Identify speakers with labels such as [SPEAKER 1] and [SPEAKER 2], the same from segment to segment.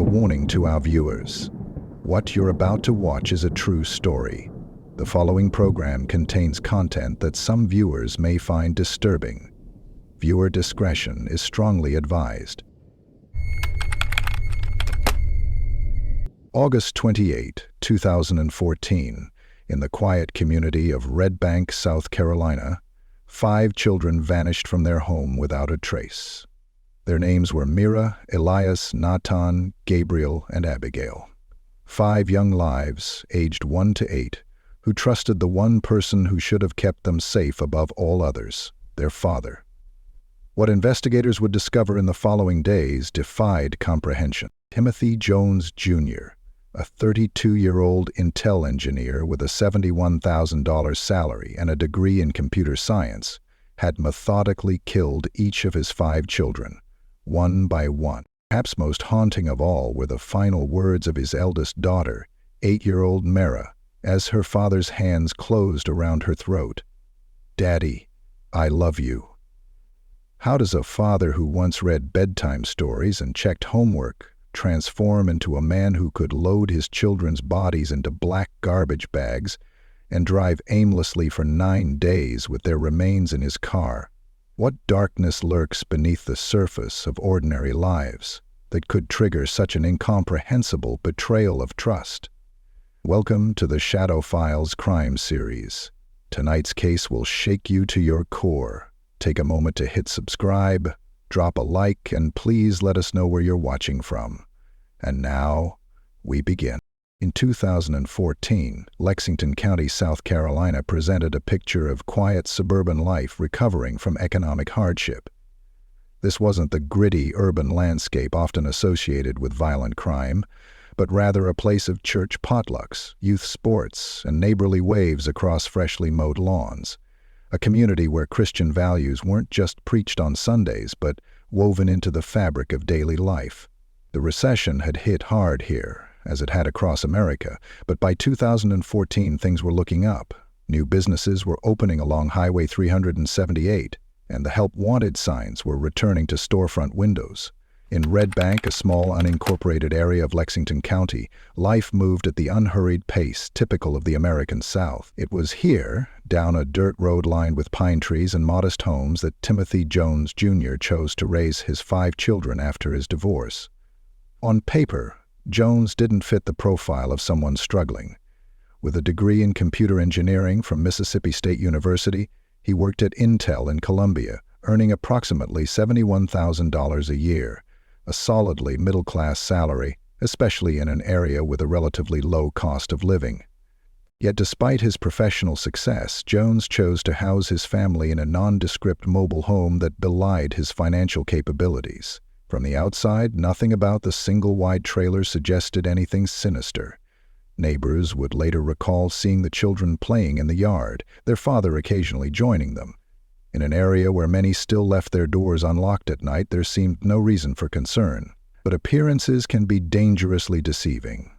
[SPEAKER 1] warning to our viewers. What you're about to watch is a true story. The following program contains content that some viewers may find disturbing. Viewer discretion is strongly advised. August 28, 2014, in the quiet community of Red Bank, South Carolina, 5 children vanished from their home without a trace. Their names were Merah, Elias, Nahtahn, Gabriel, and Abigail. 5 young lives, aged 1 to 8, who trusted the one person who should have kept them safe above all others, their father. What investigators would discover in the following days defied comprehension. Timothy Jones, Jr., a 32-year-old Intel engineer with a $71,000 salary and a degree in computer science, had methodically killed each of his 5 children, one by one. Perhaps most haunting of all were the final words of his eldest daughter, 8-year-old Merah, as her father's hands closed around her throat. "Daddy, I love you." How does a father who once read bedtime stories and checked homework transform into a man who could load his children's bodies into black garbage bags and drive aimlessly for 9 days with their remains in his car? What darkness lurks beneath the surface of ordinary lives that could trigger such an incomprehensible betrayal of trust? Welcome to the Shadow Files crime series. Tonight's case will shake you to your core. Take a moment to hit subscribe, drop a like, and please let us know where you're watching from. And now, we begin. In 2014, Lexington County, South Carolina presented a picture of quiet suburban life recovering from economic hardship. This wasn't the gritty urban landscape often associated with violent crime, but rather a place of church potlucks, youth sports, and neighborly waves across freshly mowed lawns. A community where Christian values weren't just preached on Sundays, but woven into the fabric of daily life. The recession had hit hard here, as it had across America, but by 2014 things were looking up. New businesses were opening along Highway 378, and the Help Wanted signs were returning to storefront windows. In Red Bank, a small unincorporated area of Lexington County, life moved at the unhurried pace typical of the American South. It was here, down a dirt road lined with pine trees and modest homes, that Timothy Jones, Jr. chose to raise his 5 children after his divorce. On paper, Jones didn't fit the profile of someone struggling. With a degree in computer engineering from Mississippi State University, he worked at Intel in Columbia, earning approximately $71,000 a year. A solidly middle-class salary, especially in an area with a relatively low cost of living. Yet despite his professional success, Jones chose to house his family in a nondescript mobile home that belied his financial capabilities. From the outside, nothing about the single-wide trailer suggested anything sinister. Neighbors would later recall seeing the children playing in the yard, their father occasionally joining them. In an area where many still left their doors unlocked at night, there seemed no reason for concern. But appearances can be dangerously deceiving.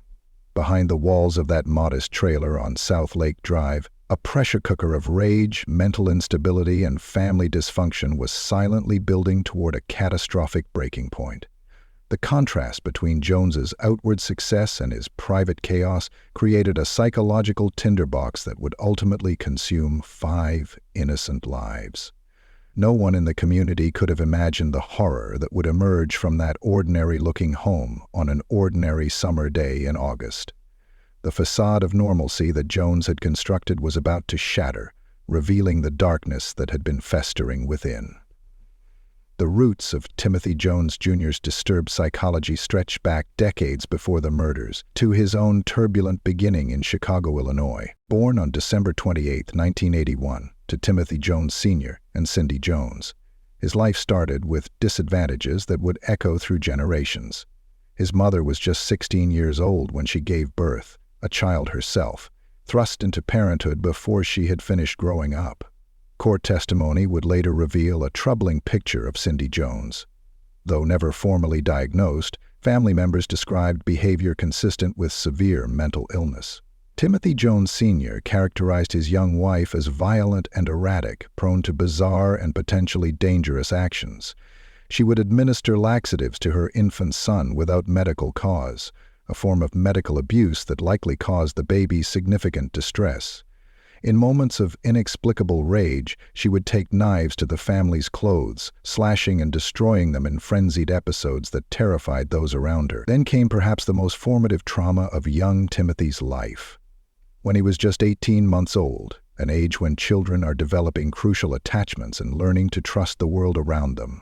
[SPEAKER 1] Behind the walls of that modest trailer on South Lake Drive, a pressure cooker of rage, mental instability, and family dysfunction was silently building toward a catastrophic breaking point. The contrast between Jones's outward success and his private chaos created a psychological tinderbox that would ultimately consume 5 innocent lives. No one in the community could have imagined the horror that would emerge from that ordinary-looking home on an ordinary summer day in August. The facade of normalcy that Jones had constructed was about to shatter, revealing the darkness that had been festering within. The roots of Timothy Jones Jr.'s disturbed psychology stretch back decades before the murders, to his own turbulent beginning in Chicago, Illinois. Born on December 28, 1981, to Timothy Jones Sr. and Cindy Jones, his life started with disadvantages that would echo through generations. His mother was just 16 years old when she gave birth, a child herself, thrust into parenthood before she had finished growing up. Court testimony would later reveal a troubling picture of Cindy Jones. Though never formally diagnosed, family members described behavior consistent with severe mental illness. Timothy Jones Sr. characterized his young wife as violent and erratic, prone to bizarre and potentially dangerous actions. She would administer laxatives to her infant son without medical cause, a form of medical abuse that likely caused the baby significant distress. In moments of inexplicable rage, she would take knives to the family's clothes, slashing and destroying them in frenzied episodes that terrified those around her. Then came perhaps the most formative trauma of young Timothy's life. When he was just 18 months old, an age when children are developing crucial attachments and learning to trust the world around them,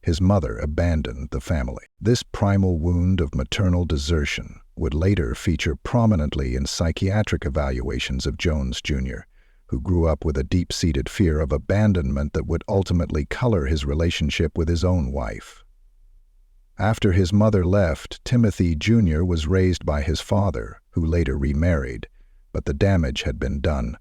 [SPEAKER 1] his mother abandoned the family. This primal wound of maternal desertion would later feature prominently in psychiatric evaluations of Jones Jr., who grew up with a deep-seated fear of abandonment that would ultimately color his relationship with his own wife. After his mother left, Timothy Jr. was raised by his father, who later remarried, but the damage had been done.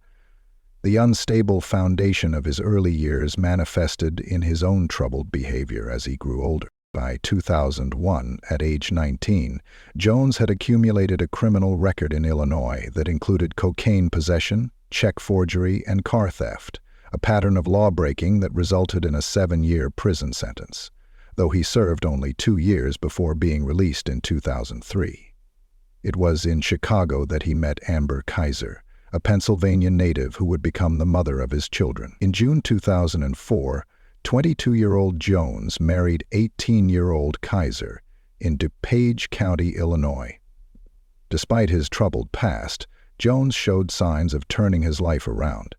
[SPEAKER 1] The unstable foundation of his early years manifested in his own troubled behavior as he grew older. By 2001, at age 19, Jones had accumulated a criminal record in Illinois that included cocaine possession, check forgery, and car theft, a pattern of law-breaking that resulted in a 7-year prison sentence, though he served only 2 years before being released in 2003. It was in Chicago that he met Amber Kyzer, a Pennsylvania native who would become the mother of his children. In June 2004, 22-year-old Jones married 18-year-old Kyzer in DuPage County, Illinois. Despite his troubled past, Jones showed signs of turning his life around.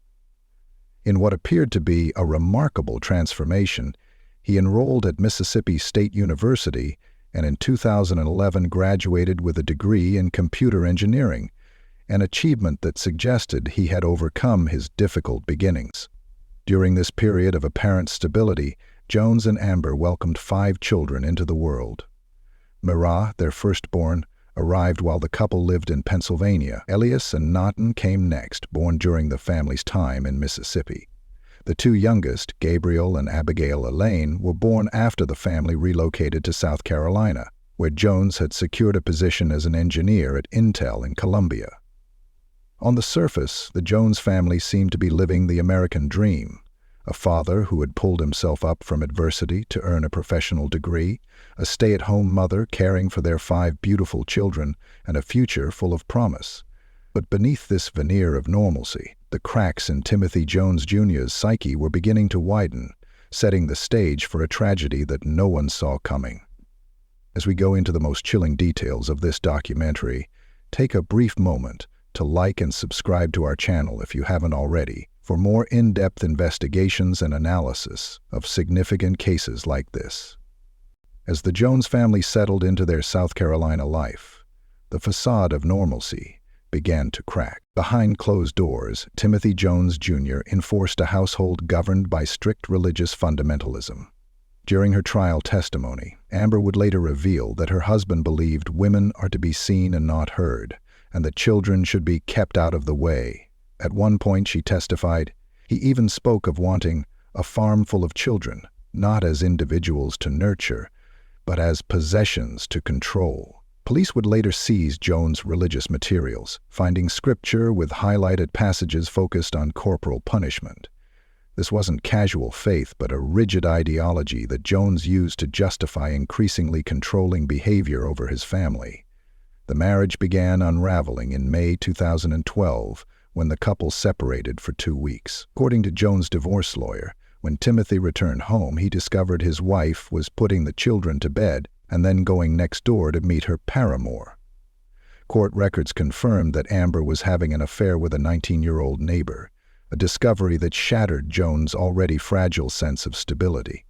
[SPEAKER 1] In what appeared to be a remarkable transformation, he enrolled at Mississippi State University and in 2011 graduated with a degree in computer engineering, an achievement that suggested he had overcome his difficult beginnings. During this period of apparent stability, Jones and Amber welcomed 5 children into the world. Merah, their firstborn, arrived while the couple lived in Pennsylvania. Elias and Nahtahn came next, born during the family's time in Mississippi. The 2 youngest, Gabriel and Abigail Elaine, were born after the family relocated to South Carolina, where Jones had secured a position as an engineer at Intel in Columbia. On the surface, the Jones family seemed to be living the American dream: a father who had pulled himself up from adversity to earn a professional degree, a stay-at-home mother caring for their 5 beautiful children, and a future full of promise. But beneath this veneer of normalcy, the cracks in Timothy Jones Jr.'s psyche were beginning to widen, setting the stage for a tragedy that no one saw coming. As we go into the most chilling details of this documentary, take a brief moment to like and subscribe to our channel if you haven't already, for more in-depth investigations and analysis of significant cases like this. As the Jones family settled into their South Carolina life, the facade of normalcy began to crack. Behind closed doors, Timothy Jones Jr. enforced a household governed by strict religious fundamentalism. During her trial testimony, Amber would later reveal that her husband believed women are to be seen and not heard, and that children should be kept out of the way. At one point, she testified, he even spoke of wanting a farm full of children, not as individuals to nurture, but as possessions to control. Police would later seize Jones' religious materials, finding scripture with highlighted passages focused on corporal punishment. This wasn't casual faith, but a rigid ideology that Jones used to justify increasingly controlling behavior over his family. The marriage began unraveling in May 2012, when the couple separated for 2 weeks. According to Jones' divorce lawyer, when Timothy returned home, he discovered his wife was putting the children to bed and then going next door to meet her paramour. Court records confirmed that Amber was having an affair with a 19-year-old neighbor, a discovery that shattered Jones' already fragile sense of stability.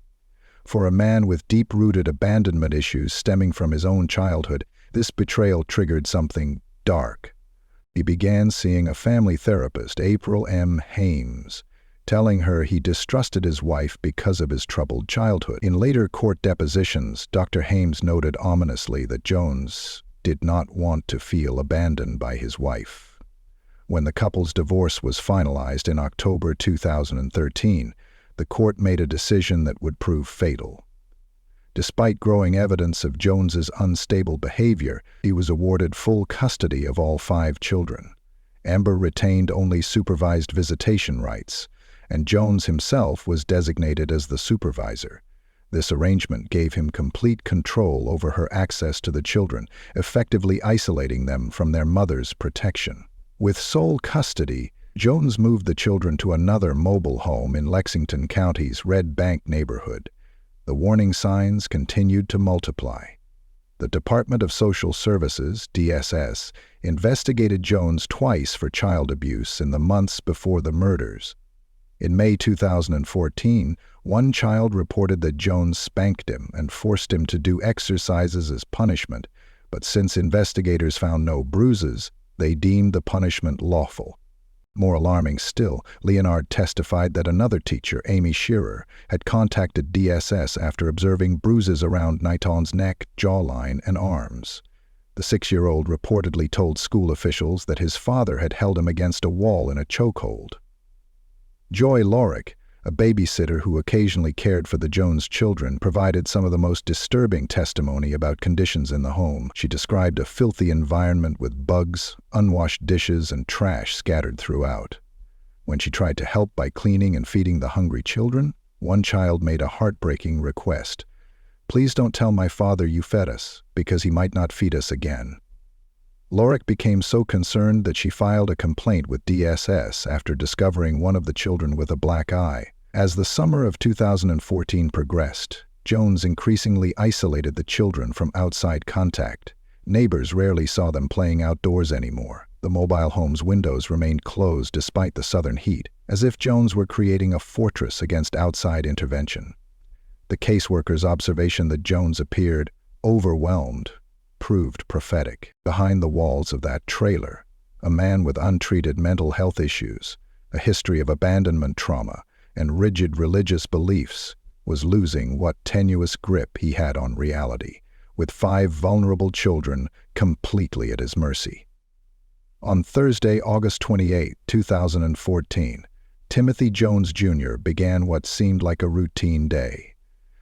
[SPEAKER 1] For a man with deep-rooted abandonment issues stemming from his own childhood, this betrayal triggered something dark. He began seeing a family therapist, April M. Hames, telling her he distrusted his wife because of his troubled childhood. In later court depositions, Dr. Hames noted ominously that Jones did not want to feel abandoned by his wife. When the couple's divorce was finalized in October 2013, the court made a decision that would prove fatal. Despite growing evidence of Jones's unstable behavior, he was awarded full custody of all 5 children. Amber retained only supervised visitation rights, and Jones himself was designated as the supervisor. This arrangement gave him complete control over her access to the children, effectively isolating them from their mother's protection. With sole custody, Jones moved the children to another mobile home in Lexington County's Red Bank neighborhood. The warning signs continued to multiply. The Department of Social Services, DSS, investigated Jones twice for child abuse in the months before the murders. In May 2014, one child reported that Jones spanked him and forced him to do exercises as punishment, but since investigators found no bruises, they deemed the punishment lawful. More alarming still, Leonard testified that another teacher, Amy Shearer, had contacted DSS after observing bruises around Nahtahn's neck, jawline, and arms. The 6-year-old reportedly told school officials that his father had held him against a wall in a chokehold. Joy Lorick, a babysitter who occasionally cared for the Jones children, provided some of the most disturbing testimony about conditions in the home. She described a filthy environment with bugs, unwashed dishes, and trash scattered throughout. When she tried to help by cleaning and feeding the hungry children, one child made a heartbreaking request. "Please don't tell my father you fed us, because he might not feed us again." Lorick became so concerned that she filed a complaint with DSS after discovering one of the children with a black eye. As the summer of 2014 progressed, Jones increasingly isolated the children from outside contact. Neighbors rarely saw them playing outdoors anymore. The mobile home's windows remained closed despite the southern heat, as if Jones were creating a fortress against outside intervention. The caseworker's observation that Jones appeared overwhelmed proved prophetic. Behind the walls of that trailer, a man with untreated mental health issues, a history of abandonment trauma, and rigid religious beliefs, was losing what tenuous grip he had on reality, with 5 vulnerable children completely at his mercy. On Thursday, August 28, 2014, Timothy Jones Jr. began what seemed like a routine day.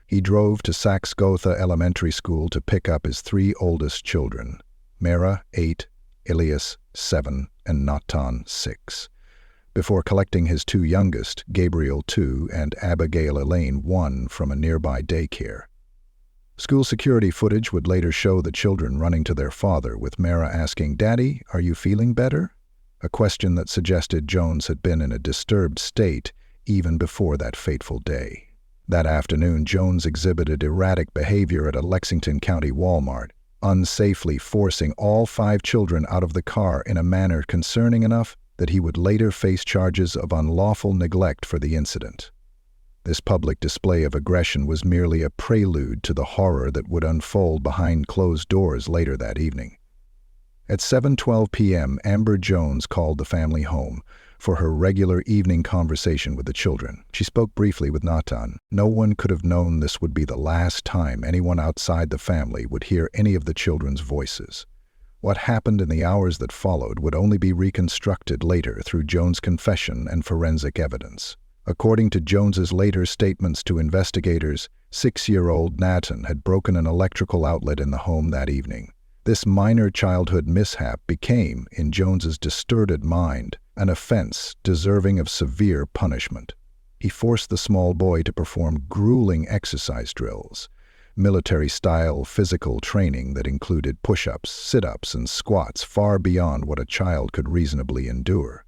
[SPEAKER 1] He drove to Saxe-Gotha Elementary School to pick up his 3 oldest children, Merah, 8, Elias, 7, and Nahtahn, 6, before collecting his 2 youngest, Gabriel, 2, and Abigail, 1, from a nearby daycare. School security footage would later show the children running to their father, with Merah asking, "Daddy, are you feeling better?" a question that suggested Jones had been in a disturbed state even before that fateful day. That afternoon, Jones exhibited erratic behavior at a Lexington County Walmart, unsafely forcing all 5 children out of the car in a manner concerning enough that he would later face charges of unlawful neglect for the incident. This public display of aggression was merely a prelude to the horror that would unfold behind closed doors later that evening. At 7:12 p.m., Amber Jones called the family home for her regular evening conversation with the children. She spoke briefly with Nahtahn. No one could have known this would be the last time anyone outside the family would hear any of the children's voices. What happened in the hours that followed would only be reconstructed later through Jones' confession and forensic evidence. According to Jones's later statements to investigators, 6-year-old Nahtahn had broken an electrical outlet in the home that evening. This minor childhood mishap became, in Jones's distorted mind, an offense deserving of severe punishment. He forced the small boy to perform grueling exercise drills, military-style physical training that included push-ups, sit-ups, and squats far beyond what a child could reasonably endure.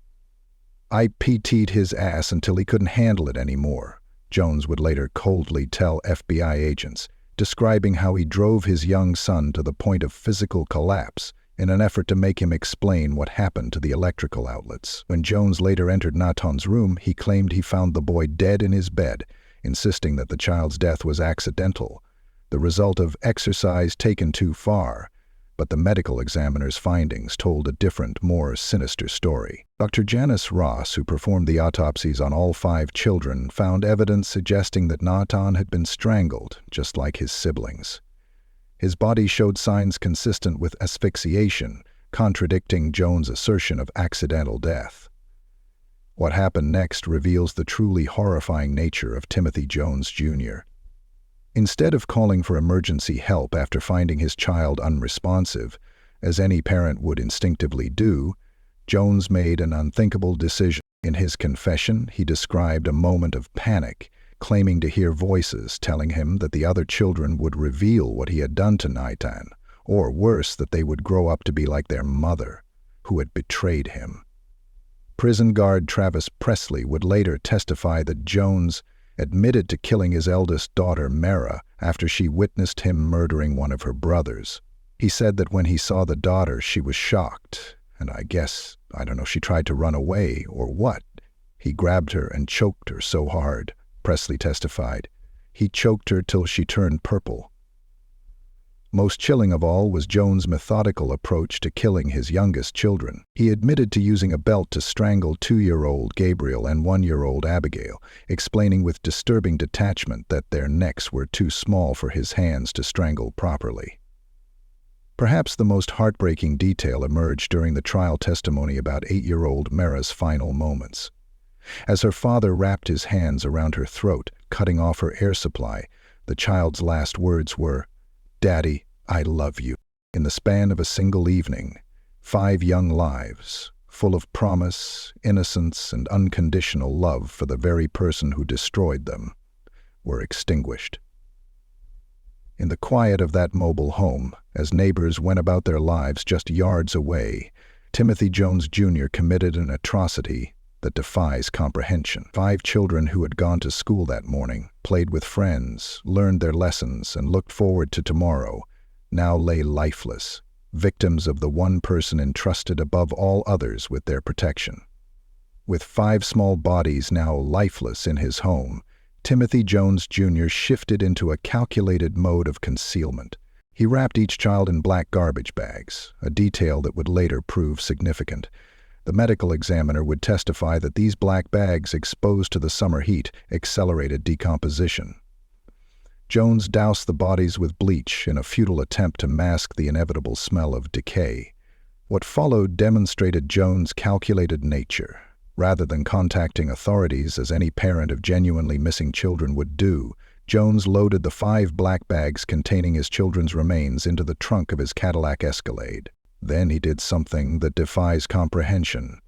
[SPEAKER 1] "I PT'd his ass until he couldn't handle it anymore," Jones would later coldly tell FBI agents, describing how he drove his young son to the point of physical collapse in an effort to make him explain what happened to the electrical outlets. When Jones later entered Nahtahn's room, he claimed he found the boy dead in his bed, insisting that the child's death was accidental, the result of exercise taken too far. But the medical examiner's findings told a different, more sinister story. Dr. Janice Ross, who performed the autopsies on all 5 children, found evidence suggesting that Nahtahn had been strangled, just like his siblings. His body showed signs consistent with asphyxiation, contradicting Jones' assertion of accidental death. What happened next reveals the truly horrifying nature of Timothy Jones Jr. Instead of calling for emergency help after finding his child unresponsive, as any parent would instinctively do, Jones made an unthinkable decision. In his confession, he described a moment of panic, claiming to hear voices telling him that the other children would reveal what he had done to Nahtahn, or worse, that they would grow up to be like their mother, who had betrayed him. Prison guard Travis Presley would later testify that Jones admitted to killing his eldest daughter, Merah, after she witnessed him murdering one of her brothers. He said that when he saw the daughter, she was shocked, and I don't know, she tried to run away or what. He grabbed her and choked her so hard, Presley testified. He choked her till she turned purple. Most chilling of all was Jones' methodical approach to killing his youngest children. He admitted to using a belt to strangle 2-year-old Gabriel and 1-year-old Abigail, explaining with disturbing detachment that their necks were too small for his hands to strangle properly. Perhaps the most heartbreaking detail emerged during the trial testimony about 8-year-old Merah's final moments. As her father wrapped his hands around her throat, cutting off her air supply, the child's last words were, "Daddy, I love you." In the span of a single evening, 5 young lives, full of promise, innocence, and unconditional love for the very person who destroyed them, were extinguished. In the quiet of that mobile home, as neighbors went about their lives just yards away, Timothy Jones Jr. committed an atrocity that defies comprehension. 5 children who had gone to school that morning, played with friends, learned their lessons, and looked forward to tomorrow, now lay lifeless, victims of the one person entrusted above all others with their protection. With 5 small bodies now lifeless in his home, Timothy Jones Jr. shifted into a calculated mode of concealment. He wrapped each child in black garbage bags, a detail that would later prove significant. The medical examiner would testify that these black bags, exposed to the summer heat, accelerated decomposition. Jones doused the bodies with bleach in a futile attempt to mask the inevitable smell of decay. What followed demonstrated Jones' calculated nature. Rather than contacting authorities as any parent of genuinely missing children would do, Jones loaded the 5 black bags containing his children's remains into the trunk of his Cadillac Escalade. Then he did something that defies comprehension.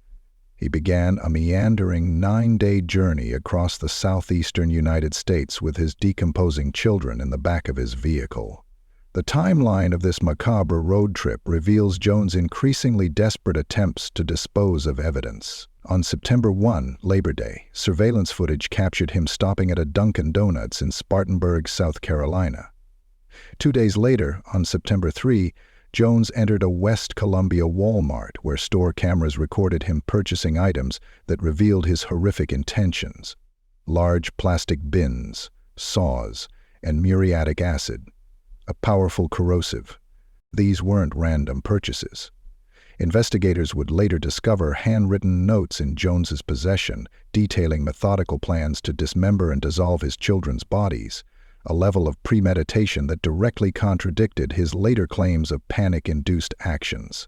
[SPEAKER 1] He began a meandering 9-day journey across the southeastern United States with his decomposing children in the back of his vehicle. The timeline of this macabre road trip reveals Jones' increasingly desperate attempts to dispose of evidence. On September 1, Labor Day, surveillance footage captured him stopping at a Dunkin' Donuts in Spartanburg, South Carolina. 2 days later, on September 3, Jones entered a West Columbia Walmart where store cameras recorded him purchasing items that revealed his horrific intentions: large plastic bins, saws, and muriatic acid, a powerful corrosive. These weren't random purchases. Investigators would later discover handwritten notes in Jones's possession detailing methodical plans to dismember and dissolve his children's bodies, a level of premeditation that directly contradicted his later claims of panic-induced actions.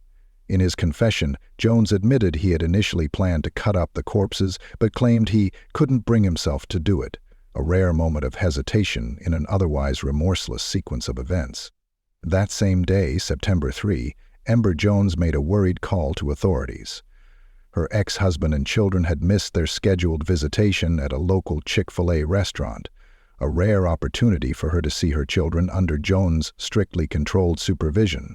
[SPEAKER 1] In his confession, Jones admitted he had initially planned to cut up the corpses, but claimed he couldn't bring himself to do it, a rare moment of hesitation in an otherwise remorseless sequence of events. That same day, September 3, Amber Jones made a worried call to authorities. Her ex-husband and children had missed their scheduled visitation at a local Chick-fil-A restaurant, a rare opportunity for her to see her children under Jones' strictly controlled supervision.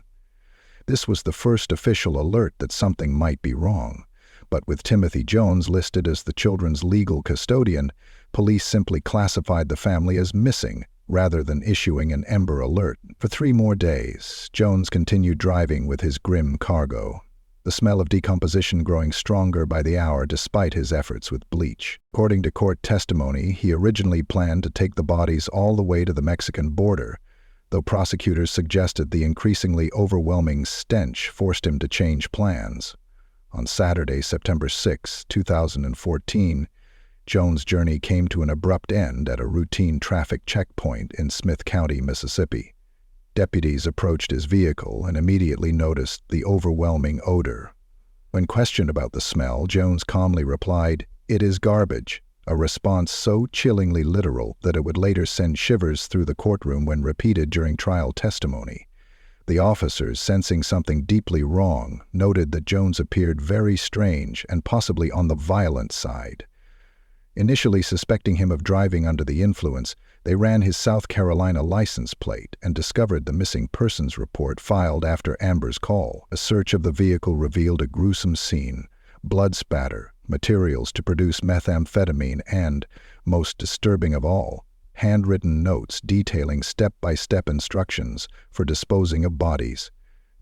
[SPEAKER 1] This was the first official alert that something might be wrong, but with Timothy Jones listed as the children's legal custodian, police simply classified the family as missing rather than issuing an Amber Alert. For 3 more days, Jones continued driving with his grim cargo, the smell of decomposition growing stronger by the hour despite his efforts with bleach. According to court testimony, he originally planned to take the bodies all the way to the Mexican border, though prosecutors suggested the increasingly overwhelming stench forced him to change plans. On Saturday, September 6, 2014, Jones' journey came to an abrupt end at a routine traffic checkpoint in Smith County, Mississippi. Deputies approached his vehicle and immediately noticed the overwhelming odor. When questioned about the smell, Jones calmly replied, "It is garbage," a response so chillingly literal that it would later send shivers through the courtroom when repeated during trial testimony. The officers, sensing something deeply wrong, noted that Jones appeared very strange and possibly on the violent side. Initially suspecting him of driving under the influence, they ran his South Carolina license plate and discovered the missing persons report filed after Amber's call. A search of the vehicle revealed a gruesome scene: blood spatter, materials to produce methamphetamine, and, most disturbing of all, handwritten notes detailing step-by-step instructions for disposing of bodies.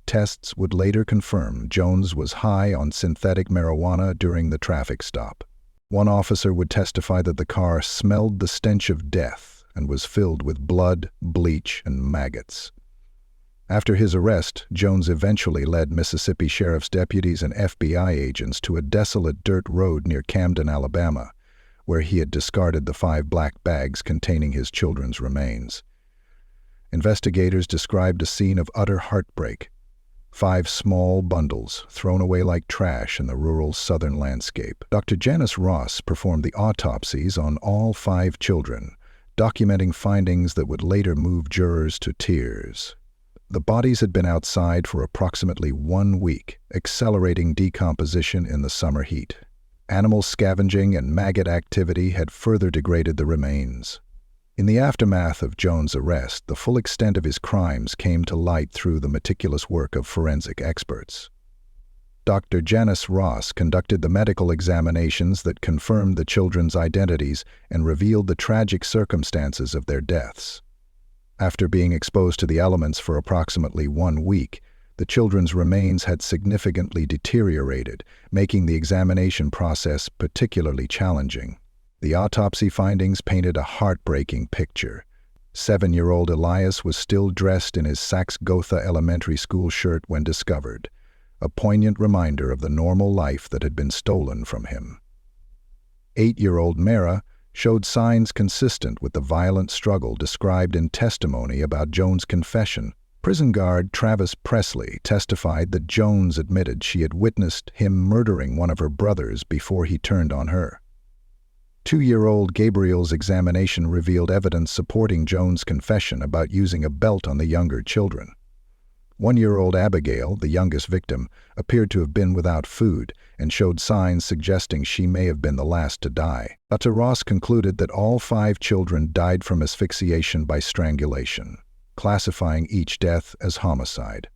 [SPEAKER 1] Tests would later confirm Jones was high on synthetic marijuana during the traffic stop. One officer would testify that the car smelled the stench of death and was filled with blood, bleach, and maggots. After his arrest, Jones eventually led Mississippi Sheriff's deputies and FBI agents to a desolate dirt road near Camden, Alabama, where he had discarded the 5 black bags containing his children's remains. Investigators described a scene of utter heartbreak: 5 small bundles thrown away like trash in the rural southern landscape. Dr. Janice Ross performed the autopsies on all 5 children, documenting findings that would later move jurors to tears. The bodies had been outside for approximately 1 week, accelerating decomposition in the summer heat. Animal scavenging and maggot activity had further degraded the remains. In the aftermath of Jones' arrest, the full extent of his crimes came to light through the meticulous work of forensic experts. Dr. Janice Ross conducted the medical examinations that confirmed the children's identities and revealed the tragic circumstances of their deaths. After being exposed to the elements for approximately 1 week, the children's remains had significantly deteriorated, making the examination process particularly challenging. The autopsy findings painted a heartbreaking picture. 7-year-old Elias was still dressed in his Saxe-Gotha elementary school shirt when discovered, a poignant reminder of the normal life that had been stolen from him. 8-year-old Merah showed signs consistent with the violent struggle described in testimony about Jones' confession. Prison guard Travis Presley testified that Jones admitted she had witnessed him murdering one of her brothers before he turned on her. 2-year-old Gabriel's examination revealed evidence supporting Jones' confession about using a belt on the younger children. 1-year-old Abigail, the youngest victim, appeared to have been without food and showed signs suggesting she may have been the last to die. Dr. Ross concluded that all 5 children died from asphyxiation by strangulation, classifying each death as homicide.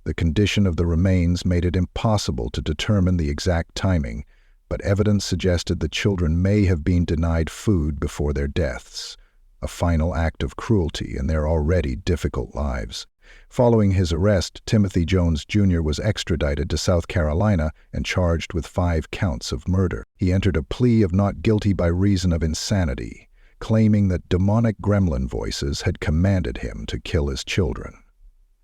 [SPEAKER 1] The condition of the remains made it impossible to determine the exact timing, but evidence suggested the children may have been denied food before their deaths, a final act of cruelty in their already difficult lives. Following his arrest, Timothy Jones Jr. was extradited to South Carolina and charged with 5 counts of murder. He entered a plea of not guilty by reason of insanity, claiming that demonic gremlin voices had commanded him to kill his children.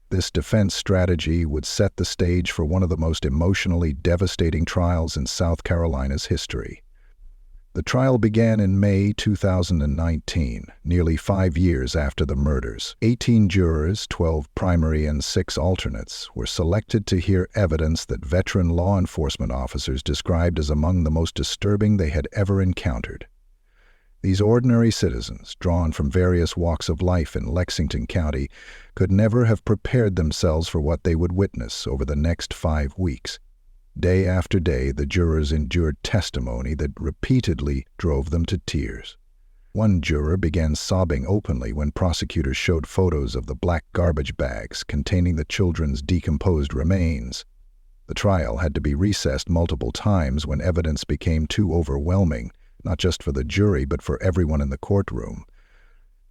[SPEAKER 1] This defense strategy would set the stage for one of the most emotionally devastating trials in South Carolina's history. The trial began in May 2019, nearly 5 years after the murders. 18 jurors, 12 primary and 6 alternates, were selected to hear evidence that veteran law enforcement officers described as among the most disturbing they had ever encountered. These ordinary citizens, drawn from various walks of life in Lexington County, could never have prepared themselves for what they would witness over the next 5 weeks. Day after day, the jurors endured testimony that repeatedly drove them to tears. One juror began sobbing openly when prosecutors showed photos of the black garbage bags containing the children's decomposed remains. The trial had to be recessed multiple times when evidence became too overwhelming, not just for the jury, but for everyone in the courtroom.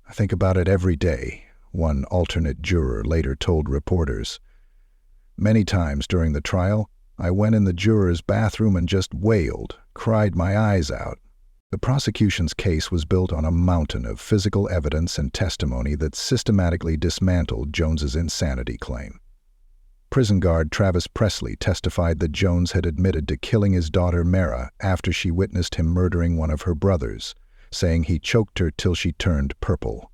[SPEAKER 1] "I think about it every day," one alternate juror later told reporters. "Many times during the trial, I went in the juror's bathroom and just wailed, cried my eyes out." The prosecution's case was built on a mountain of physical evidence and testimony that systematically dismantled Jones's insanity claim. Prison guard Travis Presley testified that Jones had admitted to killing his daughter Merah after she witnessed him murdering one of her brothers, saying he choked her till she turned purple.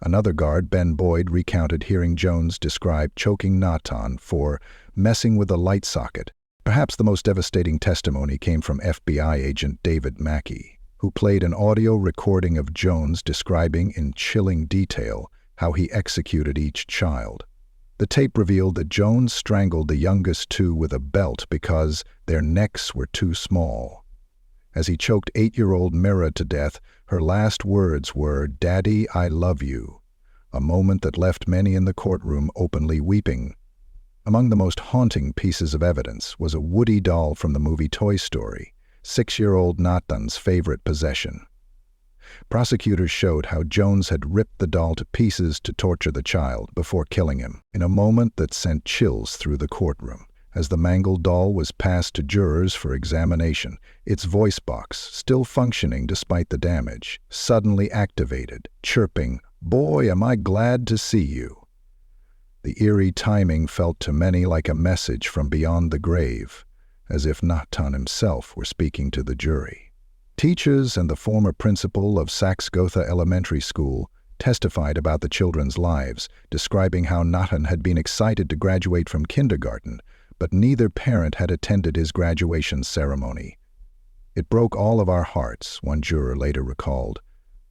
[SPEAKER 1] Another guard, Ben Boyd, recounted hearing Jones describe choking Nahtahn for messing with a light socket. Perhaps the most devastating testimony came from FBI agent David Mackey, who played an audio recording of Jones describing in chilling detail how he executed each child. The tape revealed that Jones strangled the youngest 2 with a belt because their necks were too small. As he choked 8-year-old Merah to death, her last words were, "Daddy, I love you," a moment that left many in the courtroom openly weeping. Among the most haunting pieces of evidence was a Woody doll from the movie Toy Story, 6-year-old Nahthahn's favorite possession. Prosecutors showed how Jones had ripped the doll to pieces to torture the child before killing him, in a moment that sent chills through the courtroom. As the mangled doll was passed to jurors for examination, its voice box, still functioning despite the damage, suddenly activated, chirping, "Boy, am I glad to see you." The eerie timing felt to many like a message from beyond the grave, as if Nahtahn himself were speaking to the jury. Teachers and the former principal of Saxe-Gotha Elementary School testified about the children's lives, describing how Nahtahn had been excited to graduate from kindergarten, but neither parent had attended his graduation ceremony. "It broke all of our hearts," one juror later recalled.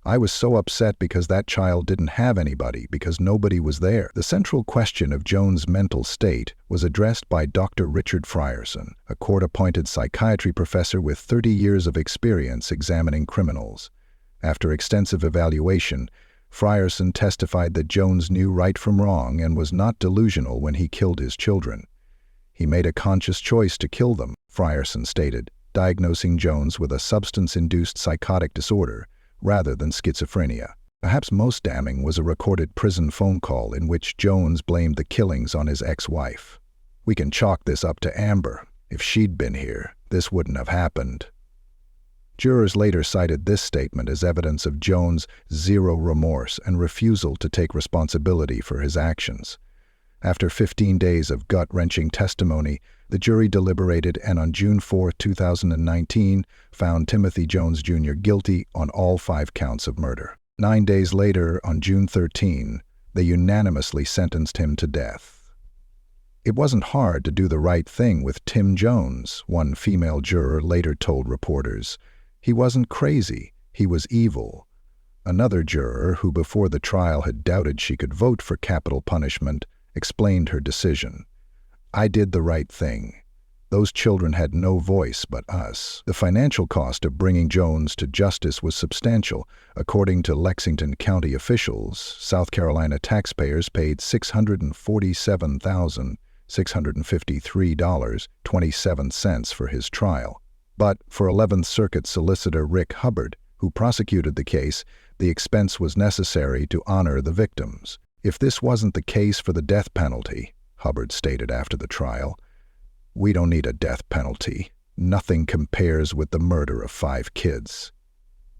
[SPEAKER 1] "I was so upset because that child didn't have anybody, because nobody was there." The central question of Jones' mental state was addressed by Dr. Richard Frierson, a court-appointed psychiatry professor with 30 years of experience examining criminals. After extensive evaluation, Frierson testified that Jones knew right from wrong and was not delusional when he killed his children. "He made a conscious choice to kill them," Frierson stated, diagnosing Jones with a substance-induced psychotic disorder rather than schizophrenia. Perhaps most damning was a recorded prison phone call in which Jones blamed the killings on his ex-wife. "We can chalk this up to Amber. If she'd been here, this wouldn't have happened." Jurors later cited this statement as evidence of Jones' zero remorse and refusal to take responsibility for his actions. After 15 days of gut-wrenching testimony, the jury deliberated and on June 4, 2019, found Timothy Jones Jr. guilty on all 5 counts of murder. 9 days later, on June 13, they unanimously sentenced him to death. "It wasn't hard to do the right thing with Tim Jones," one female juror later told reporters. "He wasn't crazy, he was evil." Another juror, who before the trial had doubted she could vote for capital punishment, explained her decision. "I did the right thing. Those children had no voice but us." The financial cost of bringing Jones to justice was substantial. According to Lexington County officials, South Carolina taxpayers paid $647,653.27 for his trial. But for 11th Circuit Solicitor Rick Hubbard, who prosecuted the case, the expense was necessary to honor the victims. "If this wasn't the case for the death penalty," Hubbard stated after the trial, "we don't need a death penalty. Nothing compares with the murder of 5 kids."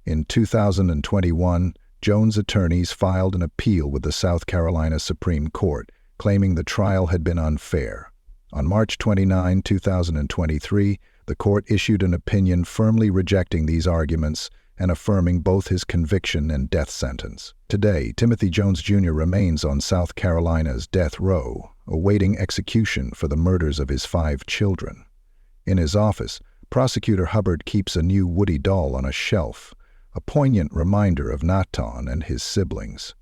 [SPEAKER 1] In 2021, Jones' attorneys filed an appeal with the South Carolina Supreme Court, claiming the trial had been unfair. On March 29, 2023, the court issued an opinion firmly rejecting these arguments and affirming both his conviction and death sentence. Today, Timothy Jones Jr. remains on South Carolina's death row, awaiting execution for the murders of his 5 children. In his office, Prosecutor Hubbard keeps a new Woody doll on a shelf, a poignant reminder of Nahtahn and his siblings.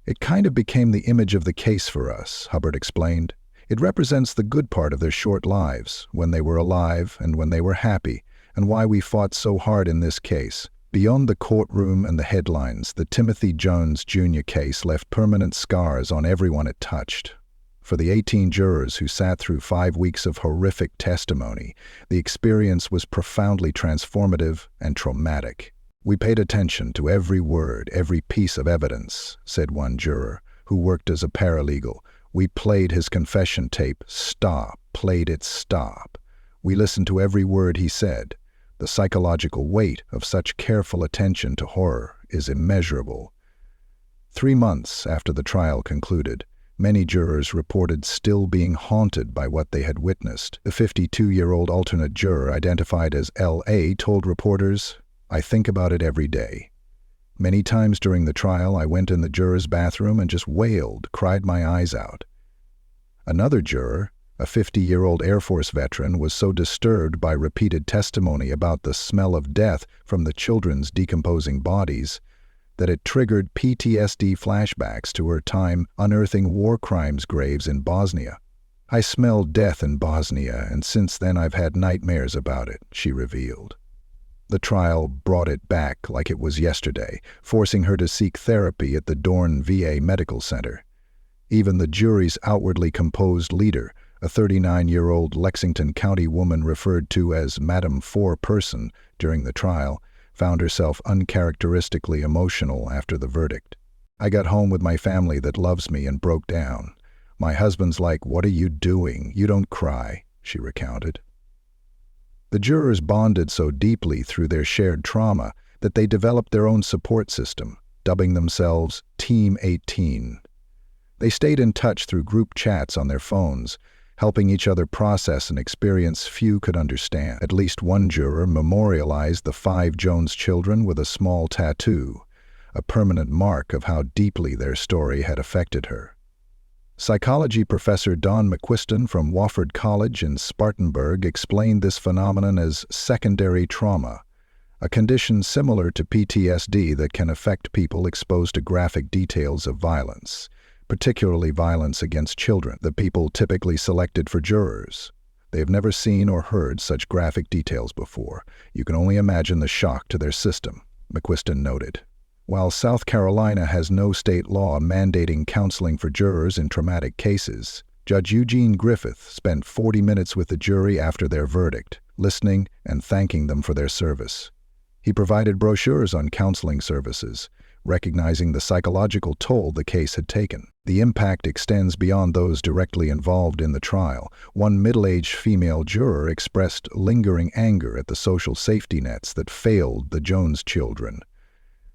[SPEAKER 1] "It kind of became the image of the case for us," Hubbard explained. "It represents the good part of their short lives, when they were alive and when they were happy, and why we fought so hard in this case." Beyond the courtroom and the headlines, the Timothy Jones Jr. case left permanent scars on everyone it touched. For the 18 jurors who sat through 5 weeks of horrific testimony, the experience was profoundly transformative and traumatic. "We paid attention to every word, every piece of evidence," said one juror, who worked as a paralegal. "We played his confession tape, stop, played it stop. We listened to every word he said. The psychological weight of such careful attention to horror is immeasurable." 3 months after the trial concluded, many jurors reported still being haunted by what they had witnessed. The 52-year-old alternate juror, identified as L.A., told reporters, "I think about it every day. Many times during the trial, I went in the juror's bathroom and just wailed, cried my eyes out." Another juror, a 50-year-old Air Force veteran, was so disturbed by repeated testimony about the smell of death from the children's decomposing bodies that it triggered PTSD flashbacks to her time unearthing war crimes graves in Bosnia. "I smelled death in Bosnia, and since then I've had nightmares about it," she revealed. The trial brought it back like it was yesterday, forcing her to seek therapy at the Dorn VA Medical Center. Even the jury's outwardly composed leader, a 39-year-old Lexington County woman referred to as Madam Four-Person during the trial, found herself uncharacteristically emotional after the verdict. "I got home with my family that loves me and broke down. My husband's like, 'What are you doing? You don't cry,'" she recounted. The jurors bonded so deeply through their shared trauma that they developed their own support system, dubbing themselves Team 18. They stayed in touch through group chats on their phones, helping each other process an experience few could understand. At least one juror memorialized the 5 Jones children with a small tattoo, a permanent mark of how deeply their story had affected her. Psychology professor Don McQuiston from Wofford College in Spartanburg explained this phenomenon as secondary trauma, a condition similar to PTSD that can affect people exposed to graphic details of violence, particularly violence against children, the people typically selected for jurors. They have never seen or heard such graphic details before. You can only imagine the shock to their system, McQuiston noted. While South Carolina has no state law mandating counseling for jurors in traumatic cases, Judge Eugene Griffith spent 40 minutes with the jury after their verdict, listening and thanking them for their service. He provided brochures on counseling services, recognizing the psychological toll the case had taken. The impact extends beyond those directly involved in the trial. One middle-aged female juror expressed lingering anger at the social safety nets that failed the Jones children.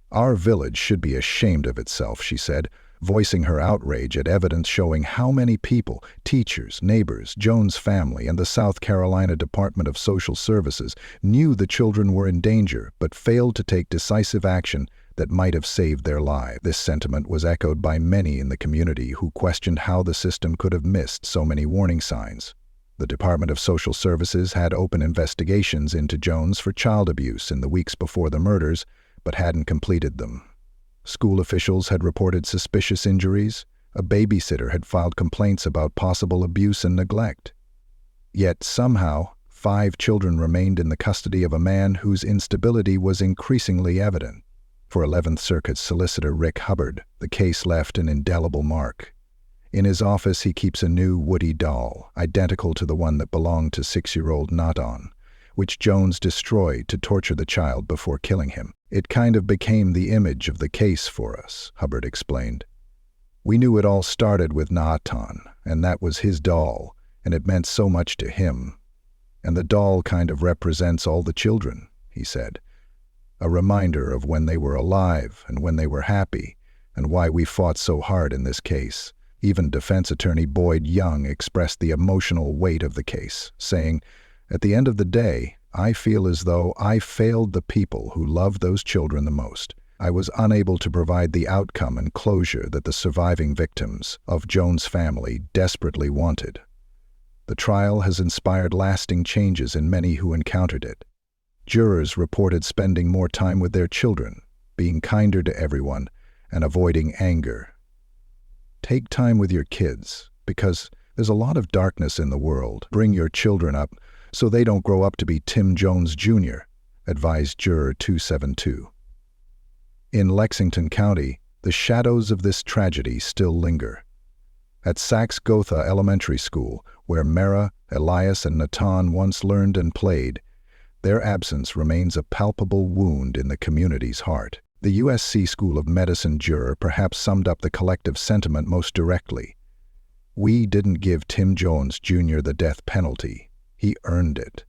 [SPEAKER 1] "Our village should be ashamed of itself," she said, voicing her outrage at evidence showing how many people, teachers, neighbors, Jones' family, and the South Carolina Department of Social Services knew the children were in danger but failed to take decisive action that might have saved their lives. This sentiment was echoed by many in the community who questioned how the system could have missed so many warning signs. The Department of Social Services had open investigations into Jones for child abuse in the weeks before the murders, but hadn't completed them. School officials had reported suspicious injuries. A babysitter had filed complaints about possible abuse and neglect. Yet somehow, 5 children remained in the custody of a man whose instability was increasingly evident. For 11th Circuit Solicitor Rick Hubbard, the case left an indelible mark. In his office, he keeps a new Woody doll, identical to the one that belonged to 6-year-old Nahtahn, which Jones destroyed to torture the child before killing him. "It kind of became the image of the case for us," Hubbard explained. "We knew it all started with Nahtahn, and that was his doll, and it meant so much to him. And the doll kind of represents all the children," he said. "A reminder of when they were alive and when they were happy, and why we fought so hard in this case." Even defense attorney Boyd Young expressed the emotional weight of the case, saying, "At the end of the day, I feel as though I failed the people who loved those children the most. I was unable to provide the outcome and closure that the surviving victims of Jones' family desperately wanted." The trial has inspired lasting changes in many who encountered it. Jurors reported spending more time with their children, being kinder to everyone, and avoiding anger. Take time with your kids, because there's a lot of darkness in the world. Bring your children up so they don't grow up to be Tim Jones Jr., advised Juror 272. In Lexington County, the shadows of this tragedy still linger. At Saxe-Gotha Elementary School, where Merah, Elias, and Nahtahn once learned and played, their absence remains a palpable wound in the community's heart. The USC School of Medicine juror perhaps summed up the collective sentiment most directly. "We didn't give Tim Jones Jr. the death penalty. He earned it."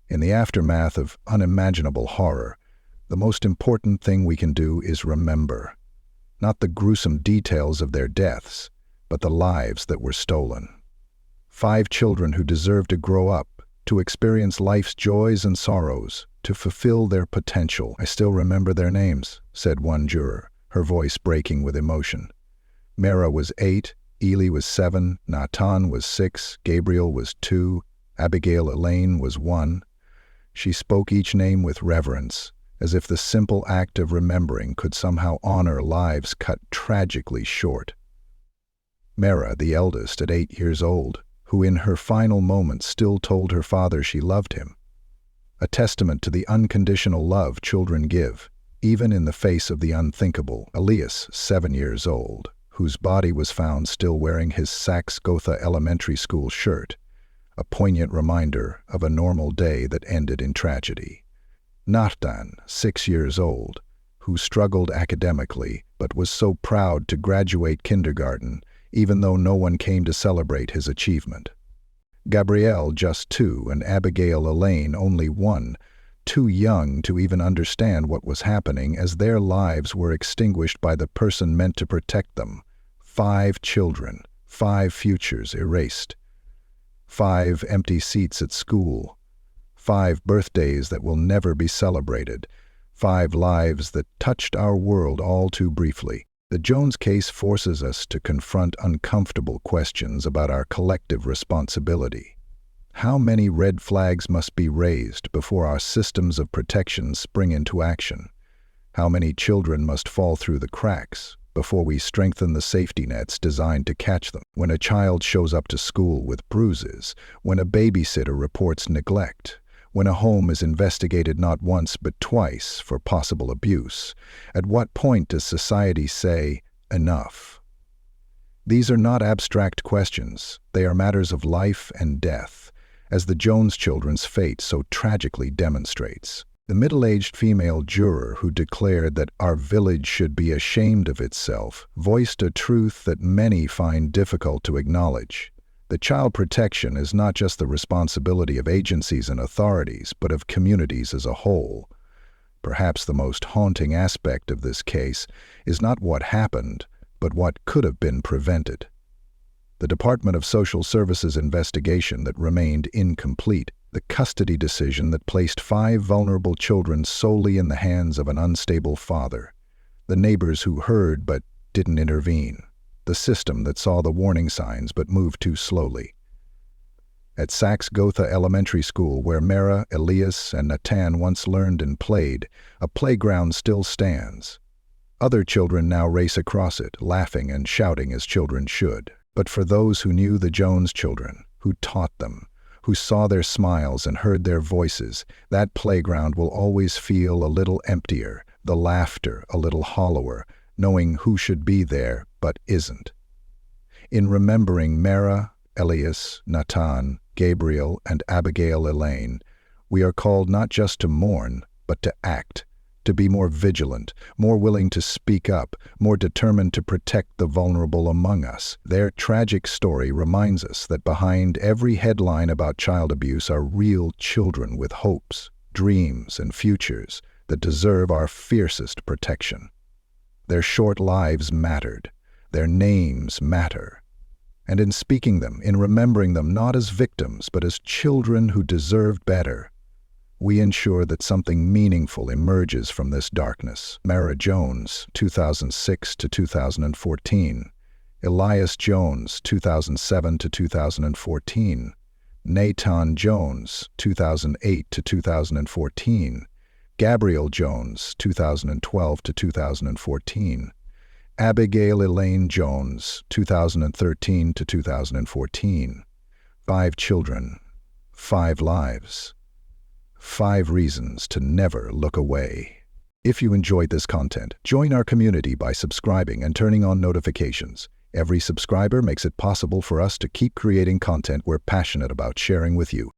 [SPEAKER 1] In the aftermath of unimaginable horror, the most important thing we can do is remember, not the gruesome details of their deaths, but the lives that were stolen. 5 children who deserve to grow up, to experience life's joys and sorrows, to fulfill their potential. "I still remember their names," said one juror, her voice breaking with emotion. "Merah was 8, Eli was 7, Nahtahn was 6, Gabriel was 2, Abigail Elaine was 1. She spoke each name with reverence, as if the simple act of remembering could somehow honor lives cut tragically short. Merah, the eldest at 8 years old, who in her final moments still told her father she loved him. a testament to the unconditional love children give, even in the face of the unthinkable. Elias, 7 years old, whose body was found still wearing his Saxe-Gotha Elementary School shirt, a poignant reminder of a normal day that ended in tragedy. Nahtahn, 6 years old, who struggled academically but was so proud to graduate kindergarten, even though no one came to celebrate his achievement. Gabriel, just 2, and Abigail Elaine, only 1, too young to even understand what was happening as their lives were extinguished by the person meant to protect them. 5 children, 5 futures erased. 5 empty seats at school. 5 birthdays that will never be celebrated. 5 lives that touched our world all too briefly. The Jones case forces us to confront uncomfortable questions about our collective responsibility. How many red flags must be raised before our systems of protection spring into action? How many children must fall through the cracks before we strengthen the safety nets designed to catch them? When a child shows up to school with bruises, when a babysitter reports neglect, when a home is investigated not once but twice for possible abuse, at what point does society say, enough? These are not abstract questions. They are matters of life and death, as the Jones children's fate so tragically demonstrates. The middle-aged female juror who declared that our village should be ashamed of itself voiced a truth that many find difficult to acknowledge. That child protection is not just the responsibility of agencies and authorities, but of communities as a whole. Perhaps the most haunting aspect of this case is not what happened, but what could have been prevented. The Department of Social Services investigation that remained incomplete, the custody decision that placed 5 vulnerable children solely in the hands of an unstable father, the neighbors who heard but didn't intervene, the system that saw the warning signs but moved too slowly. At Saxe-Gotha Elementary School, where Merah, Elias, and Nahtahn once learned and played, a playground still stands. Other children now race across it, laughing and shouting as children should. But for those who knew the Jones children, who taught them, who saw their smiles and heard their voices, that playground will always feel a little emptier, the laughter a little hollower, knowing who should be there but isn't. In remembering Merah, Elias, Nahtahn, Gabriel, and Abigail Elaine, we are called not just to mourn, but to act, to be more vigilant, more willing to speak up, more determined to protect the vulnerable among us. Their tragic story reminds us that behind every headline about child abuse are real children with hopes, dreams, and futures that deserve our fiercest protection. Their short lives mattered. Their names matter. And in speaking them, in remembering them not as victims, but as children who deserved better, we ensure that something meaningful emerges from this darkness. Merah Jones, 2006 to 2014. Elias Jones, 2007 to 2014. Nahtahn Jones, 2008 to 2014. Gabriel Jones, 2012 to 2014. Abigail Elaine Jones, 2013 to 2014. 5 children, 5 lives, 5 reasons to never look away. If you enjoyed this content, join our community by subscribing and turning on notifications. Every subscriber makes it possible for us to keep creating content we're passionate about sharing with you.